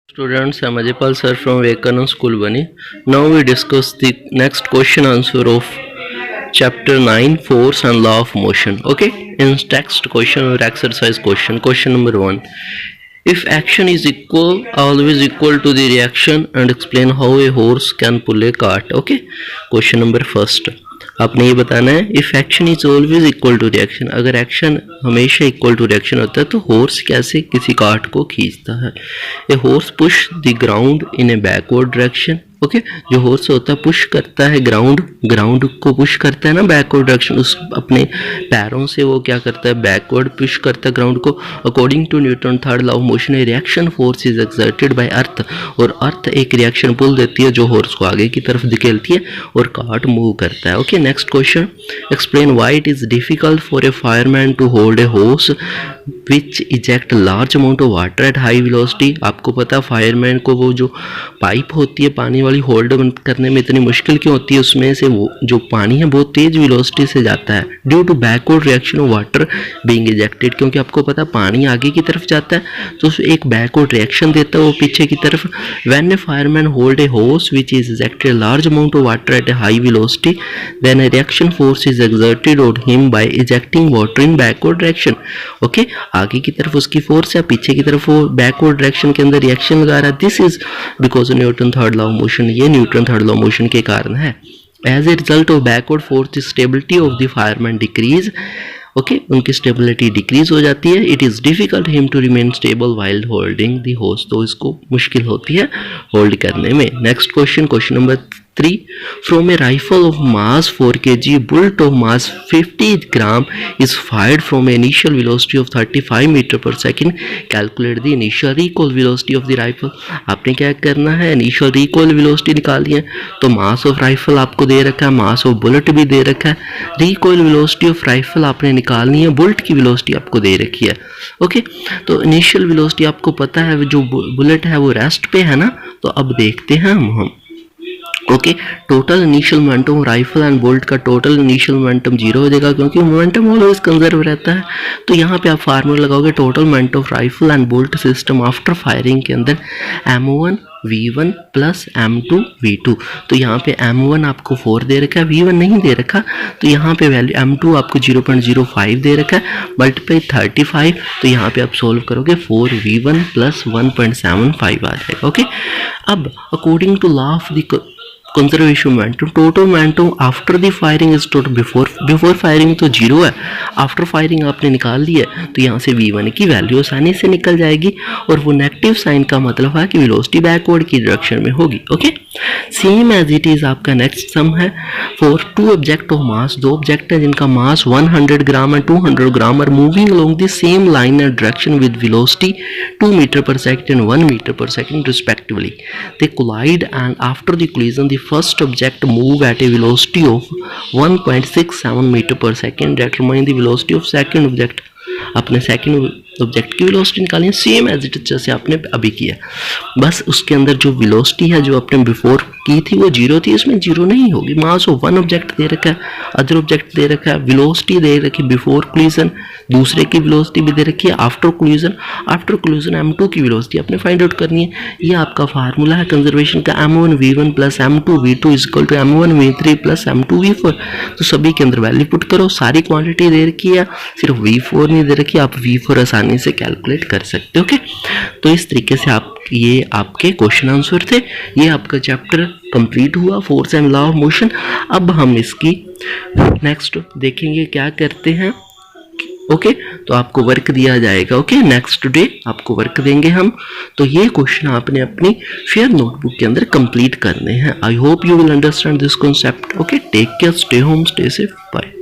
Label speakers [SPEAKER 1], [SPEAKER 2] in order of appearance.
[SPEAKER 1] Students, I'm Ajipal sir from Vivekananda School Bani. Now we discuss the next question answer of chapter 9 force and law of motion. Okay, in text question or exercise question number 1. If action is always equal to the reaction and explain how a horse can pull a cart. Okay, question number first. आपने ये बताना है if action is always equal to reaction, अगर action हमेशा equal to reaction होता है तो horse कैसे किसी कार्ट को खींचता है. A horse push the ground in a backward direction. Okay, जो हॉर्स होता है पुश करता है ग्राउंड को पुश करता है ना बैकवर्ड डायरेक्शन, उस अपने पैरों से वो क्या करता है बैकवर्ड पुश करता है ग्राउंड को. According to Newton third law of motion a reaction force is exerted by earth, और अर्थ एक रिएक्शन पुल देती है जो हॉर्स को आगे की तरफ धकेलती है और कार्ट मूव करता है. Okay, next question. Explain why it is difficult for a fireman to hold a hose which eject large amount of water at high velocity. आपको पता फायरमैन को वो जो पाइप होती है पानी वाली होल्ड करने में इतनी मुश्किल क्यों होती है, उसमें से वो जो पानी है बहुत तेज वेलोसिटी से जाता है due to backward reaction of water being ejected. क्योंकि आपको पता पानी आगे की तरफ जाता है तो एक बैकवर्ड रिएक्शन देता है वो पीछे की तरफ. When a fireman hold a hose which is ejected large amount of water at a high velocity then a reaction force is exerted on him by ejecting water in backward direction. Okay, आगे की तरफ उसकी force है, पीछे की तरफ वो backward direction के अंदर रिएक्शन लगा रहा है. This is because of Newton third law of motion. ये Newton third law of motion के कारण है. As a result of backward force the stability of the fireman decrease. Okay, उनकी स्टेबिलिटी डिक्रीज हो जाती है. It is difficult him to remain stable while holding the hose, तो इसको मुश्किल होती है होल्ड करने में. Next question number 3. From a rifle of mass 4 kg, bullet of mass 50 gram is fired from an initial velocity of 35 meter per second. Calculate the initial recoil velocity of the rifle. आपने क्या करना है, initial recoil velocity निकालनी है. तो mass of rifle आपको दे रखा है, mass of bullet भी दे रखा है. recoil velocity of rifle आपने निकालनी है, bullet की velocity आपको दे रखी है. ओके, तो initial velocity आपको पता है, जो bullet है वो रेस्ट पे है ना, तो अब देखते हैं हम. Okay, total initial momentum rifle and bolt का टोटल इनिशियल मोमेंटम 0 हो जाएगा क्योंकि मोमेंटम ऑलवेज कंजर्व रहता है. तो यहाँ पे आप फार्मूला लगाओगे total momentum of rifle and bolt system after firing के अंदर m1 v1 plus m2 v2. तो यहाँ पे m1 आपको 4 दे रखा है, v1 नहीं दे रखा, तो यहाँ पे वैल्यू m2 आपको 0.05 दे रखा है, मल्टीप्लाई 35. तो यहाँ पे आप सोल्व करोगे 4v1 प्लस 1.75 आ जाएगा. ओके, अब according to law of the conservation momentum total momentum after the firing is total before firing तो 0 है, आफ्टर फायरिंग आपने निकाल लिया तो यहाँ से v1 की वैल्यू आसानी से निकल जाएगी, और वो नेगेटिव साइन का मतलब है कि वेलोसिटी बैकवर्ड की डायरेक्शन में होगी. Okay, same as it is आपका नेक्स्ट सम है for 2 object of mass. 2 object है जिनका mass 100 gram and 200 gram are moving along the same line and direction with velocity 2 metre per second and 1 metre per second respectively. They collide and after the collision the first object move at a velocity of 1.67 meter per second. Determine the velocity of second object. आपने second object की velocity निकाली है same as it जैसे आपने अभी किया, बस उसके अंदर जो वेलोसिटी है जो आपने बिफोर की थी वो 0 थी, इसमें 0 नहीं होगी. मास ऑफ 1 ऑब्जेक्ट दे रखा है, अदर ऑब्जेक्ट दे रखा है, वेलोसिटी दे रखी बिफोर कोलिजन, दूसरे की वेलोसिटी भी दे रखी है आफ्टर कोलिजन m2 की वेलोसिटी आपने फाइंड आउट करनी है. ये आपका फार्मूला है कंजर्वेशन का, m1 v1 plus m2 v2 is equal to m1 v3 plus m2 v4. तो सभी के अंदर वैल्यू पुट करो, सारी क्वांटिटी दे रखी है, सिर्फ v4 नहीं दे रखी, आप v4 आसानी से कैलकुलेट कर सकते हो. ओके, तो इस तरीके से आप ये आपके क्वेश्चन आंसर थे. ये आपका चैप्टर कंप्लीट हुआ force and law of motion. अब हम इसकी नेक्स्ट देखेंगे क्या करते हैं. ओके, तो आपको वर्क दिया जाएगा. ओके, नेक्स्ट डे आपको वर्क देंगे हम. तो ये क्वेश्चन आपने अपनी फेयर नोटबुक के अंदर कंप्लीट करने हैं. I hope you will understand this concept. Okay, take care, stay home, stay safe, bye.